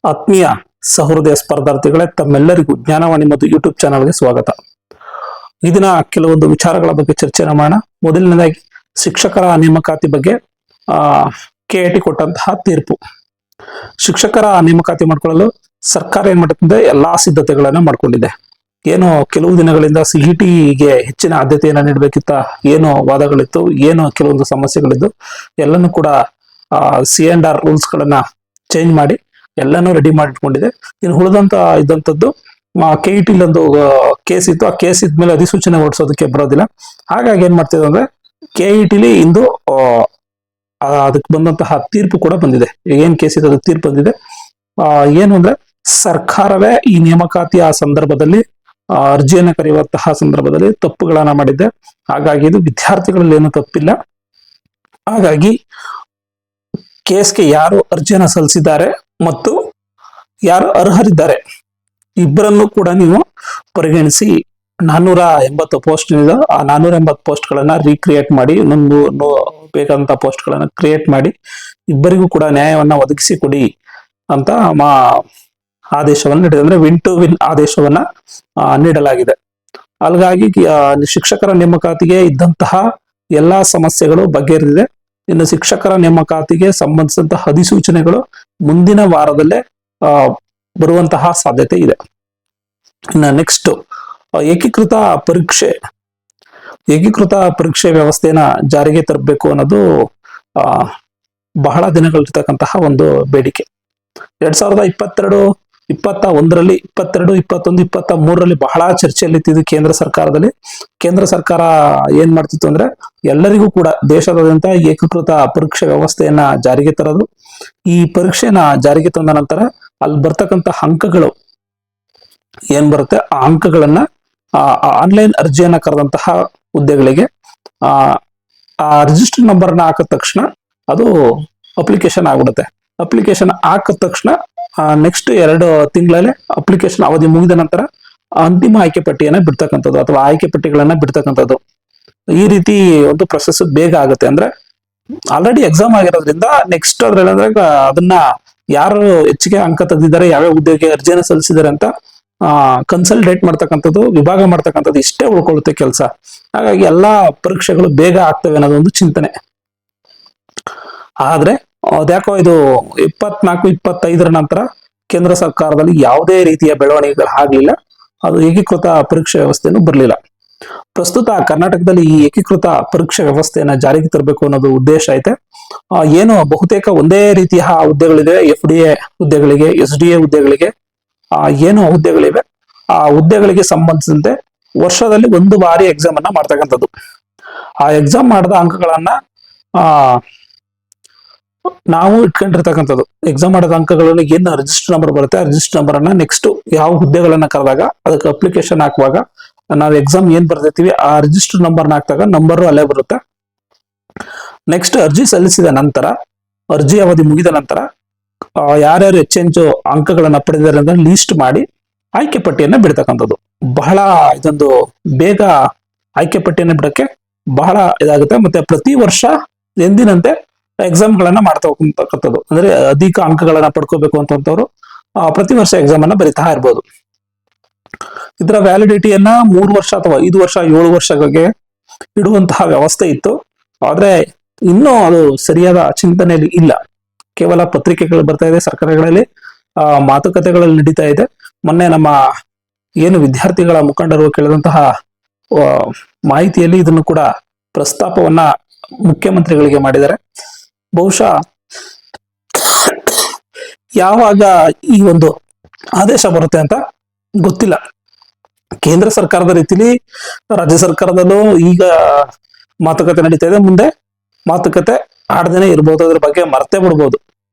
ಆತ್ಮೀಯ ಸಹೃದಯ ಸ್ಪರ್ಧಾರ್ಥಿಗಳೇ, ತಮ್ಮೆಲ್ಲರಿಗೂ ಜ್ಞಾನವಾಣಿ ಮತ್ತು ಯೂಟ್ಯೂಬ್ ಚಾನಲ್ಗೆ ಸ್ವಾಗತ. ಈ ದಿನ ಕೆಲವೊಂದು ವಿಚಾರಗಳ ಬಗ್ಗೆ ಚರ್ಚೆ ಮಾಡೋಣ. ಮೊದಲನೇದಾಗಿ ಶಿಕ್ಷಕರ ನೇಮಕಾತಿ ಬಗ್ಗೆ ಕೆಐಟಿ ಕೊಟ್ಟಂತಹ ತೀರ್ಪು. ಶಿಕ್ಷಕರ ನೇಮಕಾತಿ ಮಾಡಿಕೊಳ್ಳಲು ಸರ್ಕಾರ ಏನ್ ಮಾಡುತ್ತದೆ, ಎಲ್ಲಾ ಸಿದ್ಧತೆಗಳನ್ನ ಮಾಡ್ಕೊಂಡಿದೆ. ಏನು ಕೆಲವು ದಿನಗಳಿಂದ ಸಿಇಟಿಗೆ ಹೆಚ್ಚಿನ ಆದ್ಯತೆಯನ್ನ ನೀಡಬೇಕಿತ್ತ, ಏನು ವಾದಗಳಿತ್ತು, ಏನು ಕೆಲವೊಂದು ಸಮಸ್ಯೆಗಳಿದ್ದು, ಎಲ್ಲನೂ ಕೂಡ C&R ರೂಲ್ಸ್ ಗಳನ್ನ ಚೇಂಜ್ ಮಾಡಿ ಎಲ್ಲಾನು ರೆಡಿ ಮಾಡಿಟ್ಕೊಂಡಿದೆ. ಇನ್ನು ಉಳಿದಂತ ಇದ್ದಂಥದ್ದು KET ಒಂದು ಕೇಸ್ ಇತ್ತು. ಆ ಕೇಸ್ ಇದ್ಮೇಲೆ ಅಧಿಸೂಚನೆ ಹೊರಡಿಸೋದಕ್ಕೆ ಬರೋದಿಲ್ಲ. ಹಾಗಾಗಿ ಏನ್ ಮಾಡ್ತಿದೆ ಅಂದ್ರೆ KET ಇಂದು ಅದಕ್ಕೆ ಬಂದಂತಹ ತೀರ್ಪು ಕೂಡ ಬಂದಿದೆ. ಏನ್ ಕೇಸ್ ಇದೆ ಅದಕ್ಕೆ ತೀರ್ಪು ಬಂದಿದೆ. ಏನು ಅಂದ್ರೆ ಸರ್ಕಾರವೇ ಈ ನೇಮಕಾತಿಯ ಸಂದರ್ಭದಲ್ಲಿ ಅರ್ಜಿಯನ್ನು ಕರೆಯುವಂತಹ ಸಂದರ್ಭದಲ್ಲಿ ತಪ್ಪುಗಳನ್ನ ಮಾಡಿದೆ. ಹಾಗಾಗಿ ಇದು ವಿದ್ಯಾರ್ಥಿಗಳಲ್ಲಿ ಏನು ತಪ್ಪಿಲ್ಲ. ಹಾಗಾಗಿ ಕೇಸ್ಗೆ ಯಾರು ಅರ್ಜಿಯನ್ನು ಸಲ್ಲಿಸಿದ್ದಾರೆ ಮತ್ತು ಯಾರು ಅರ್ಹರಿದ್ದಾರೆ ಇಬ್ಬರನ್ನು ಕೂಡ ನೀವು ಪರಿಗಣಿಸಿ 480 ಪೋಸ್ಟ್ ಇದೆ. ಆ 480 ಪೋಸ್ಟ್ ಗಳನ್ನ ರೀಕ್ರಿಯೇಟ್ ಮಾಡಿ, ಇನ್ನೊಂದು ಬೇಕಾದಂತ ಪೋಸ್ಟ್ ಗಳನ್ನ ಕ್ರಿಯೇಟ್ ಮಾಡಿ ಇಬ್ಬರಿಗೂ ಕೂಡ ನ್ಯಾಯವನ್ನ ಒದಗಿಸಿ ಕೊಡಿ ಅಂತ ಆದೇಶವನ್ನು ನೀಡಿದೆ. ಅಂದ್ರೆ ವಿನ್ ಟು ವಿನ್ ಆದೇಶವನ್ನ ನೀಡಲಾಗಿದೆ. ಹಾಗಾಗಿ ಶಿಕ್ಷಕರ ನೇಮಕಾತಿಗೆ ಇದ್ದಂತಹ ಎಲ್ಲಾ ಸಮಸ್ಯೆಗಳು ಬಗೆಹರಿದಿದೆ. ಇನ್ನು ಶಿಕ್ಷಕರ ನೇಮಕಾತಿಗೆ ಸಂಬಂಧಿಸಿದಂತಹ ಅಧಿಸೂಚನೆಗಳು ಮುಂದಿನ ವಾರದಲ್ಲೇ ಬರುವಂತಹ ಸಾಧ್ಯತೆ ಇದೆ. ಇನ್ನು ನೆಕ್ಸ್ಟ್ ಏಕೀಕೃತ ಪರೀಕ್ಷೆ ವ್ಯವಸ್ಥೆನ ಜಾರಿಗೆ ತರಬೇಕು ಅನ್ನೋದು ಬಹಳ ದಿನಗಳಿರ್ತಕ್ಕಂತಹ ಒಂದು ಬೇಡಿಕೆ. 2022, 21ರಲ್ಲಿ, 22, 21, 23ರಲ್ಲಿ ಬಹಳ ಚರ್ಚೆಯಲ್ಲಿ ಇತ್ತಿದ್ದು ಕೇಂದ್ರ ಸರ್ಕಾರ ಏನ್ ಮಾಡ್ತಿತ್ತು ಅಂದ್ರೆ ಎಲ್ಲರಿಗೂ ಕೂಡ ದೇಶದಾದ್ಯಂತ ಏಕೀಕೃತ ಪರೀಕ್ಷೆ ವ್ಯವಸ್ಥೆಯನ್ನ ಜಾರಿಗೆ ತರೋದು. ಈ ಪರೀಕ್ಷೆನ ಜಾರಿಗೆ ತಂದ ನಂತರ ಅಲ್ಲಿ ಬರ್ತಕ್ಕಂಥ ಅಂಕಗಳು ಏನ್ ಬರುತ್ತೆ, ಆ ಅಂಕಗಳನ್ನ ಆನ್ಲೈನ್ ಅರ್ಜಿಯನ್ನ ಕರೆದಂತಹ ಹುದ್ದೆಗಳಿಗೆ ಆ ರಿಜಿಸ್ಟರ್ ನಂಬರ್ನ ಹಾಕಿದ ತಕ್ಷಣ ಅದು ಅಪ್ಲಿಕೇಶನ್ ಆಗ್ಬಿಡುತ್ತೆ. ಅಪ್ಲಿಕೇಶನ್ ಹಾಕಿದ ತಕ್ಷಣ ನೆಕ್ಸ್ಟ್ 2 ತಿಂಗಳಲ್ಲಿ ಅಪ್ಲಿಕೇಶನ್ ಅವಧಿ ಮುಗಿದ ನಂತರ ಅಂತಿಮ ಆಯ್ಕೆ ಪಟ್ಟಿಯನ್ನ ಬಿಡ್ತಕ್ಕಂಥದ್ದು ಅಥವಾ ಆಯ್ಕೆ ಪಟ್ಟಿಗಳನ್ನ ಬಿಡ್ತಕ್ಕಂಥದ್ದು. ಈ ರೀತಿ ಒಂದು ಪ್ರೊಸೆಸ್ ಬೇಗ ಆಗುತ್ತೆ. ಅಂದ್ರೆ ಆಲ್ರೆಡಿ ಎಕ್ಸಾಮ್ ಆಗಿರೋದ್ರಿಂದ ನೆಕ್ಸ್ಟ್ ಅದ್ರಲ್ಲಿ ಅಂದ್ರೆ ಅದನ್ನ ಯಾರು ಹೆಚ್ಚಿಗೆ ಅಂಕ ತೆಗೆದಿದ್ದಾರೆ, ಯಾವ್ಯಾವ ಹುದ್ದೆಗೆ ಅರ್ಜಿಯನ್ನು ಸಲ್ಲಿಸಿದ್ದಾರೆ ಅಂತ ಕನ್ಸಲ್ಟೇಟ್ ಮಾಡ್ತಕ್ಕಂಥದ್ದು, ವಿಭಾಗ ಮಾಡ್ತಕ್ಕಂಥದ್ದು ಇಷ್ಟೇ ಉಳ್ಕೊಳ್ಳುತ್ತೆ ಕೆಲಸ. ಹಾಗಾಗಿ ಎಲ್ಲಾ ಪರೀಕ್ಷೆಗಳು ಬೇಗ ಆಗ್ತವೆ ಅನ್ನೋದೊಂದು ಚಿಂತನೆ. ಆದ್ರೆ ಅದ್ಯಾಕೋ ಇದು 24, 25ರ ನಂತರ ಕೇಂದ್ರ ಸರ್ಕಾರದಲ್ಲಿ ಯಾವುದೇ ರೀತಿಯ ಬೆಳವಣಿಗೆಗಳು ಆಗ್ಲಿಲ್ಲ. ಅದು ಏಕೀಕೃತ ಪರೀಕ್ಷೆ ವ್ಯವಸ್ಥೆನೂ ಬರಲಿಲ್ಲ. ಪ್ರಸ್ತುತ ಕರ್ನಾಟಕದಲ್ಲಿ ಈ ಏಕೀಕೃತ ಪರೀಕ್ಷೆ ವ್ಯವಸ್ಥೆಯನ್ನ ಜಾರಿಗೆ ತರಬೇಕು ಅನ್ನೋದು ಉದ್ದೇಶ ಐತೆ. ಏನು ಬಹುತೇಕ ಒಂದೇ ರೀತಿಯ ಹುದ್ದೆಗಳಿದೆ. FDA ಹುದ್ದೆಗಳಿಗೆ, SDA ಹುದ್ದೆಗಳಿಗೆ, ಏನು ಹುದ್ದೆಗಳಿವೆ ಆ ಹುದ್ದೆಗಳಿಗೆ ಸಂಬಂಧಿಸಿದಂತೆ ವರ್ಷದಲ್ಲಿ 1 ಬಾರಿ ಎಕ್ಸಾಮ್ ಅನ್ನ ಮಾಡ್ತಕ್ಕಂಥದ್ದು. ಆ ಎಕ್ಸಾಮ್ ಮಾಡಿದ ಅಂಕಗಳನ್ನ ನಾವು ಇಟ್ಕೊಂಡಿರ್ತಕ್ಕಂಥದ್ದು. ಎಕ್ಸಾಮ್ ಮಾಡಿದ ಅಂಕಗಳಲ್ಲಿ ಏನು ರಿಜಿಸ್ಟರ್ ನಂಬರ್ ಬರುತ್ತೆ, ಆ ರಿಜಿಸ್ಟರ್ ನಂಬರ್ ಅನ್ನ ನೆಕ್ಸ್ಟ್ ಯಾವ ಹುದ್ದೆಗಳನ್ನ ಕರೆದಾಗ ಅದಕ್ಕೆ ಅಪ್ಲಿಕೇಶನ್ ಹಾಕುವಾಗ ನಾವು ಎಕ್ಸಾಮ್ ಏನ್ ಬರ್ದಿರ್ತೀವಿ ಆ ರಿಜಿಸ್ಟರ್ ನಂಬರ್ನ ಹಾಕಿದಾಗ ನಂಬರ್ ಅಲ್ಲೇ ಬರುತ್ತೆ. ನೆಕ್ಸ್ಟ್ ಅರ್ಜಿ ಸಲ್ಲಿಸಿದ ನಂತರ, ಅರ್ಜಿ ಅವಧಿ ಮುಗಿದ ನಂತರ ಯಾರ್ಯಾರು ಹೆಚ್ಚೆಂಚು ಅಂಕಗಳನ್ನ ಪಡೆದಿದ್ದಾರೆ ಅಂತ ಲೀಸ್ಟ್ ಮಾಡಿ ಆಯ್ಕೆ ಪಟ್ಟಿಯನ್ನ ಬಿಡ್ತಕ್ಕಂಥದ್ದು. ಬಹಳ ಇದೊಂದು ಬೇಗ ಆಯ್ಕೆ ಪಟ್ಟಿಯನ್ನ ಬಿಡಕ್ಕೆ ಬಹಳ ಇದಾಗುತ್ತೆ. ಮತ್ತೆ ಪ್ರತಿ ವರ್ಷ ಎಂದಿನಂತೆ ಎಕ್ಸಾಮ್ ಗಳನ್ನ ಮಾಡ್ತಾ ಹೋಗ್ತಕ್ಕಂಥದ್ದು. ಅಂದ್ರೆ ಅಧಿಕ ಅಂಕಗಳನ್ನ ಪಡ್ಕೋಬೇಕು ಅಂತಂತವ್ರು ಪ್ರತಿ ವರ್ಷ ಎಕ್ಸಾಮ್ ಅನ್ನ ಬರಿತಾ ಇರ್ಬೋದು. ಇದರ ವ್ಯಾಲಿಡಿಟಿಯನ್ನ 3 ವರ್ಷ ಅಥವಾ 5 ವರ್ಷ, 7 ವರ್ಷಗಳಿಗೆ ಇಡುವಂತಹ ವ್ಯವಸ್ಥೆ ಇತ್ತು. ಆದ್ರೆ ಇನ್ನೂ ಅದು ಸರಿಯಾದ ಚಿಂತನೆಯಲ್ಲಿ ಇಲ್ಲ. ಕೇವಲ ಪತ್ರಿಕೆಗಳು ಬರ್ತಾ ಇದೆ, ಸರ್ಕಾರಗಳಲ್ಲಿ ಮಾತುಕತೆಗಳಲ್ಲಿ ನಡೀತಾ ಇದೆ. ಮೊನ್ನೆ ನಮ್ಮ ಏನು ವಿದ್ಯಾರ್ಥಿಗಳ ಮುಖಂಡರು ಕೇಳಿದಂತಹ ಮಾಹಿತಿಯಲ್ಲಿ ಇದನ್ನು ಕೂಡ ಪ್ರಸ್ತಾಪವನ್ನ ಮುಖ್ಯಮಂತ್ರಿಗಳಿಗೆ ಮಾಡಿದ್ದಾರೆ. ಬಹುಶಃ ಯಾವಾಗ ಈ ಒಂದು ಆದೇಶ ಬರುತ್ತೆ ಅಂತ ಗೊತ್ತಿಲ್ಲ. ಕೇಂದ್ರ ಸರ್ಕಾರದ ರೀತಿಲಿ ರಾಜ್ಯ ಸರ್ಕಾರದಲ್ಲೂ ಈಗ ಮಾತುಕತೆ ನಡೀತಾ ಇದೆ. ಮುಂದೆ ಮಾತುಕತೆ ಆಡದೇನೆ ಇರ್ಬೋದು, ಅದ್ರ ಬಗ್ಗೆ ಮರ್ತೇ ಬಿಡ್ಬೋದು.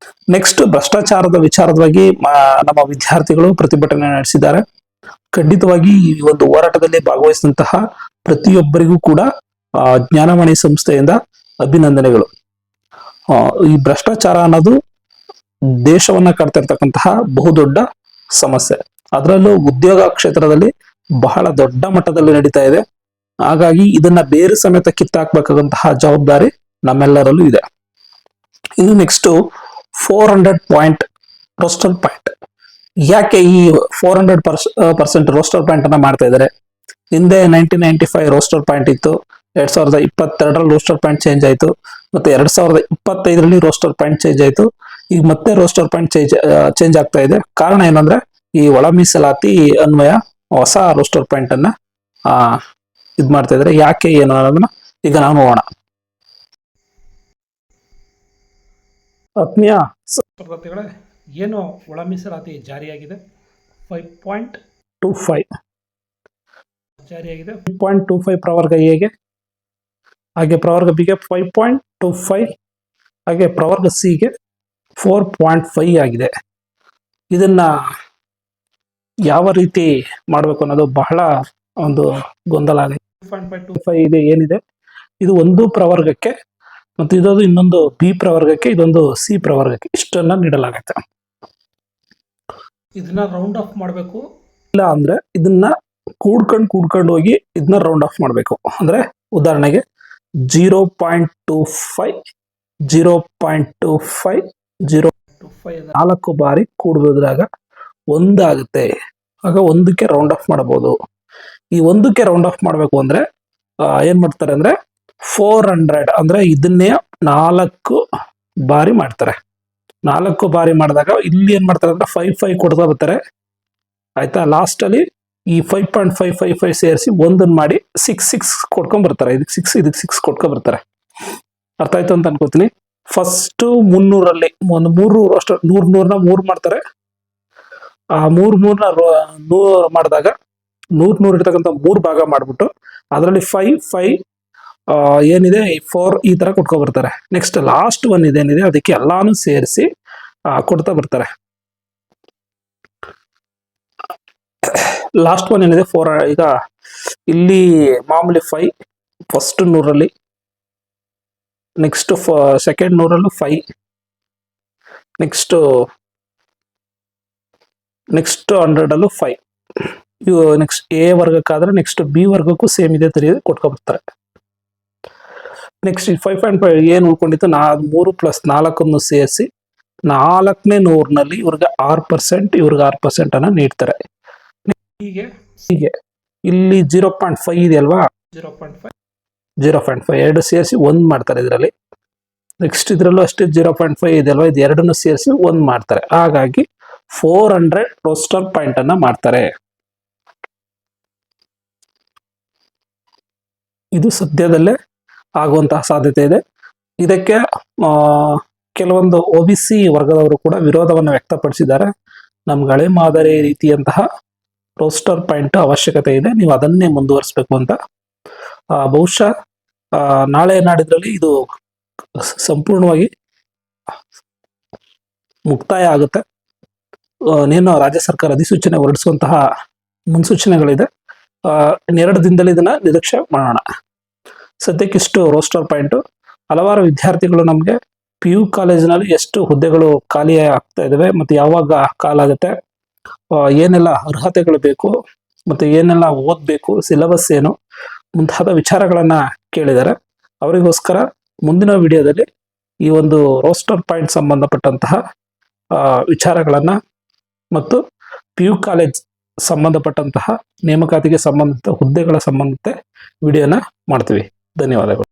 ನೆಕ್ಸ್ಟ್ ಭ್ರಷ್ಟಾಚಾರದ ವಿಚಾರವಾಗಿ ನಮ್ಮ ವಿದ್ಯಾರ್ಥಿಗಳು ಪ್ರತಿಭಟನೆ ನಡೆಸಿದ್ದಾರೆ. ಖಂಡಿತವಾಗಿ ಈ ಒಂದು ಹೋರಾಟದಲ್ಲಿ ಭಾಗವಹಿಸಿದಂತಹ ಪ್ರತಿಯೊಬ್ಬರಿಗೂ ಕೂಡ ಜ್ಞಾನವಾಣಿ ಸಂಸ್ಥೆಯಿಂದ ಅಭಿನಂದನೆಗಳು. ಈ ಭ್ರಷ್ಟಾಚಾರ ಅನ್ನೋದು ದೇಶವನ್ನ ಕಾಡ್ತಾ ಇರ್ತಕ್ಕಂತಹ ಬಹುದೊಡ್ಡ ಸಮಸ್ಯೆ. ಅದರಲ್ಲೂ ಉದ್ಯೋಗ ಕ್ಷೇತ್ರದಲ್ಲಿ ಬಹಳ ದೊಡ್ಡ ಮಟ್ಟದಲ್ಲಿ ನಡೀತಾ ಇದೆ. ಹಾಗಾಗಿ ಇದನ್ನ ಬೇರೆ ಸಮೇತ ಕಿತ್ತಾಕ್ಬೇಕಾದಂತಹ ಜವಾಬ್ದಾರಿ ನಮ್ಮೆಲ್ಲರಲ್ಲೂ ಇದೆ. ಇನ್ನು ನೆಕ್ಸ್ಟ್ 400 ಪಾಯಿಂಟ್ ಪೋಸ್ಟಲ್ ಪಾಯಿಂಟ್ ಯಾಕೆ ಈ 400% ರೋಸ್ಟರ್ ಪಾಯಿಂಟ್ ಅನ್ನ ಮಾಡ್ತಾ ಇದ್ದಾರೆ? ಹಿಂದೆ 1995 ರೋಸ್ಟರ್ ಪಾಯಿಂಟ್ ಇತ್ತು, 2022ರಲ್ಲಿ ರೋಸ್ಟರ್ ಪಾಯಿಂಟ್ ಚೇಂಜ್ ಆಯಿತು, ಮತ್ತೆ 2025ರಲ್ಲಿ ರೋಸ್ಟರ್ ಪಾಯಿಂಟ್ ಚೇಂಜ್ ಆಯಿತು. ಈಗ ಮತ್ತೆ ರೋಸ್ಟರ್ ಪಾಯಿಂಟ್ ಚೇಂಜ್ ಆಗ್ತಾ ಇದೆ. ಕಾರಣ ಏನಂದ್ರೆ ಈ ಒಳ ಮೀಸಲಾತಿ ಅನ್ವಯ ಹೊಸ ರೋಸ್ಟರ್ ಪಾಯಿಂಟ್ ಅನ್ನ ಇದ್ ಮಾಡ್ತಾ ಇದ್ದಾರೆ. ಯಾಕೆ ಏನು ಅನ್ನೋದನ್ನ ಈಗ ನಾವು ನೋಡೋಣ. ಆತ್ಮೀಯ ಸ್ಪರ್ಧಾರ್ಥಿಗಳೇ, ಏನು ಒಳ ಮೀಸಲಾತಿ ಜಾರಿಯಾಗಿದೆ 5.25 ಜಾರಿಯಾಗಿದೆ. 5.25 ಪ್ರವರ್ಗ ಎಗೆ, ಹಾಗೆ ಪ್ರವರ್ಗ ಬಿಗೆ 5.25, ಹಾಗೆ ಪ್ರವರ್ಗ ಸಿಗೆ 4.5 ಆಗಿದೆ. ಇದನ್ನ ಯಾವ ರೀತಿ ಮಾಡಬೇಕು ಅನ್ನೋದು ಬಹಳ ಒಂದು ಗೊಂದಲ ಆಗಿದೆ. 5.25 ಇದೆ ಏನಿದೆ, ಇದು ಒಂದು ಪ್ರವರ್ಗಕ್ಕೆ ಮತ್ತು ಇದೊಂದು ಇನ್ನೊಂದು ಬಿ ಪ್ರವರ್ಗಕ್ಕೆ, ಇದೊಂದು ಸಿ ಪ್ರವರ್ಗಕ್ಕೆ ಇಷ್ಟನ್ನ ನೀಡಲಾಗುತ್ತೆ. ಇದನ್ನ ರೌಂಡ್ ಆಫ್ ಮಾಡಬೇಕು, ಇಲ್ಲ ಅಂದ್ರೆ ಇದನ್ನ ಕೂಡ್ಕೊಂಡು ಹೋಗಿ ಇದನ್ನ ರೌಂಡ್ ಆಫ್ ಮಾಡಬೇಕು. ಅಂದ್ರೆ ಉದಾಹರಣೆಗೆ 0.25 0.25 0.25 4 ಬಾರಿ ಕೂಡಿದಾಗ ಒಂದಾಗುತ್ತೆ. ಆಗ ಒಂದಕ್ಕೆ ರೌಂಡ್ ಆಫ್ ಮಾಡಬಹುದು. ಈ ಒಂದಕ್ಕೆ ರೌಂಡ್ ಆಫ್ ಮಾಡಬೇಕು ಅಂದ್ರೆ ಏನ್ ಮಾಡ್ತಾರೆ ಅಂದ್ರೆ 400 ಅಂದ್ರೆ ಇದನ್ನೇ 4 ಬಾರಿ ಮಾಡ್ತಾರೆ. 4 ಬಾರಿ ಮಾಡಿದಾಗ ಇಲ್ಲಿ ಏನ್ ಮಾಡ್ತಾರೆ ಅಂದ್ರೆ 5 ಕೊಡ್ತಾ ಬರ್ತಾರೆ. ಆಯ್ತಾ, ಲಾಸ್ಟ್ ಅಲ್ಲಿ ಈ 5.555 ಸೇರಿಸಿ ಒಂದನ್ನ ಮಾಡಿ 6 ಕೊಡ್ಕೊಂಡ್ ಬರ್ತಾರೆ. ಇದಕ್ಕೆ 6 ಕೊಡ್ಕೊಂಡ್ ಬರ್ತಾರೆ. ಅರ್ಥ ಆಯ್ತು ಅಂತ ಅನ್ಕೋತೀನಿ. ಫಸ್ಟ್ 300ರಲ್ಲಿ ಒಂದು 3 ಅಷ್ಟು 100 3 ಮಾಡ್ತಾರೆ. ಆ 100 ಮಾಡಿದಾಗ 100 ಇರ್ತಕ್ಕಂಥ 3 ಭಾಗ ಮಾಡ್ಬಿಟ್ಟು ಅದರಲ್ಲಿ 5 ಏನಿದೆ 4 ಈ ತರ ಕೊಟ್ಕೊ ಬರ್ತಾರೆ. ನೆಕ್ಸ್ಟ್ ಲಾಸ್ಟ್ ಒನ್ ಇದೇನಿದೆ ಅದಕ್ಕೆ ಎಲ್ಲಾನು ಸೇರಿಸಿ ಕೊಡ್ತಾ ಬರ್ತಾರೆ. ಲಾಸ್ಟ್ ಒನ್ ಏನಿದೆ 4. ಈಗ ಇಲ್ಲಿ ಮಾಮೂಲಿ 5 ಫಸ್ಟ್ 100ರಲ್ಲಿ, ನೆಕ್ಸ್ಟ್ ಸೆಕೆಂಡ್ 100ರಲ್ಲೂ 5, ನೆಕ್ಸ್ಟ್ 100ಅಲ್ಲೂ 5. ಇವು ನೆಕ್ಸ್ಟ್ ಎ ವರ್ಗಕ್ಕಾದ್ರೆ ನೆಕ್ಸ್ಟ್ ಬಿ ವರ್ಗಕ್ಕೂ ಸೇಮ್ ಇದೆ ತರ ಕೊಟ್ಕೊ ಬರ್ತಾರೆ. ನೆಕ್ಸ್ಟ್ 5.5 ಏನು ಉಳ್ಕೊಂಡಿತ್ತು 3 + 4 ಸೇರಿಸಿ 4ನೇ 100ನಲ್ಲಿ ಇವ್ರಿಗೆ 6%, ಇವ್ರಿಗೆ 6% ಅನ್ನ ನೀಡ್ತಾರೆ. ಹೀಗೆ ಇಲ್ಲಿ 0.5 ಇದೆ ಅಲ್ವಾ, 0.5 ಎರಡು ಸೇರಿಸಿ 1 ಮಾಡ್ತಾರೆ ಇದರಲ್ಲಿ. ನೆಕ್ಸ್ಟ್ ಇದ್ರಲ್ಲೂ ಅಷ್ಟೇ 0.5 ಇದೆ ಅಲ್ವಾ, ಇದು ಎರಡನ್ನು ಸೇರಿಸಿ 1 ಮಾಡ್ತಾರೆ. ಹಾಗಾಗಿ 400 ರೋಸ್ಟರ್ ಪಾಯಿಂಟ್ ಅನ್ನ ಮಾಡ್ತಾರೆ. ಇದು ಸದ್ಯದಲ್ಲೇ ಆಗುವಂತಹ ಸಾಧ್ಯತೆ ಇದೆ. ಇದಕ್ಕೆ ಕೆಲವೊಂದು OBC ವರ್ಗದವರು ಕೂಡ ವಿರೋಧವನ್ನು ವ್ಯಕ್ತಪಡಿಸಿದ್ದಾರೆ. ನಮ್ಗೆ ಹಳೆ ಮಾದರಿ ರೀತಿಯಂತಹ ರೋಸ್ಟರ್ ಪಾಯಿಂಟ್ ಅವಶ್ಯಕತೆ ಇದೆ, ನೀವು ಅದನ್ನೇ ಮುಂದುವರಿಸಬೇಕು ಅಂತ. ಬಹುಶಃ ನಾಳೆ ನಾಡಿದ್ರಲ್ಲಿ ಇದು ಸಂಪೂರ್ಣವಾಗಿ ಮುಕ್ತಾಯ ಆಗುತ್ತೆ. ಇನ್ನೇನು ರಾಜ್ಯ ಸರ್ಕಾರ ಅಧಿಸೂಚನೆ ಹೊರಡಿಸುವಂತಹ ಮುನ್ಸೂಚನೆಗಳಿದೆ. 2 ದಿನದಲ್ಲಿ ಇದನ್ನ ನಿರೀಕ್ಷೆ ಮಾಡೋಣ. ಸದ್ಯಕ್ಕಿಷ್ಟು ರೋಸ್ಟರ್ ಪಾಯಿಂಟ್. ಹಲವಾರು ವಿದ್ಯಾರ್ಥಿಗಳು ನಮಗೆ PU ಕಾಲೇಜಿನಲ್ಲಿ ಎಷ್ಟು ಹುದ್ದೆಗಳು ಖಾಲಿ ಆಗ್ತಾ ಇದಾವೆ ಮತ್ತೆ ಯಾವಾಗ ಕಾಲಾಗುತ್ತೆ, ಏನೆಲ್ಲ ಅರ್ಹತೆಗಳು ಬೇಕು, ಮತ್ತೆ ಏನೆಲ್ಲ ಓದ್ಬೇಕು, ಸಿಲೆಬಸ್ ಏನು, ಮುಂತಾದ ವಿಚಾರಗಳನ್ನ ಕೇಳಿದ್ದಾರೆ. ಅವರಿಗೋಸ್ಕರ ಮುಂದಿನ ವಿಡಿಯೋದಲ್ಲಿ ಈ ಒಂದು ರೋಸ್ಟರ್ ಪಾಯಿಂಟ್ ಸಂಬಂಧಪಟ್ಟಂತಹ ವಿಚಾರಗಳನ್ನ ಮತ್ತು PU ಕಾಲೇಜ್ ಸಂಬಂಧಪಟ್ಟಂತಹ ನೇಮಕಾತಿಗೆ ಸಂಬಂಧಿತ ಹುದ್ದೆಗಳ ಸಂಬಂಧಿತ ವಿಡಿಯೋನ ಮಾಡ್ತೀವಿ. ಧನ್ಯವಾದಗಳು.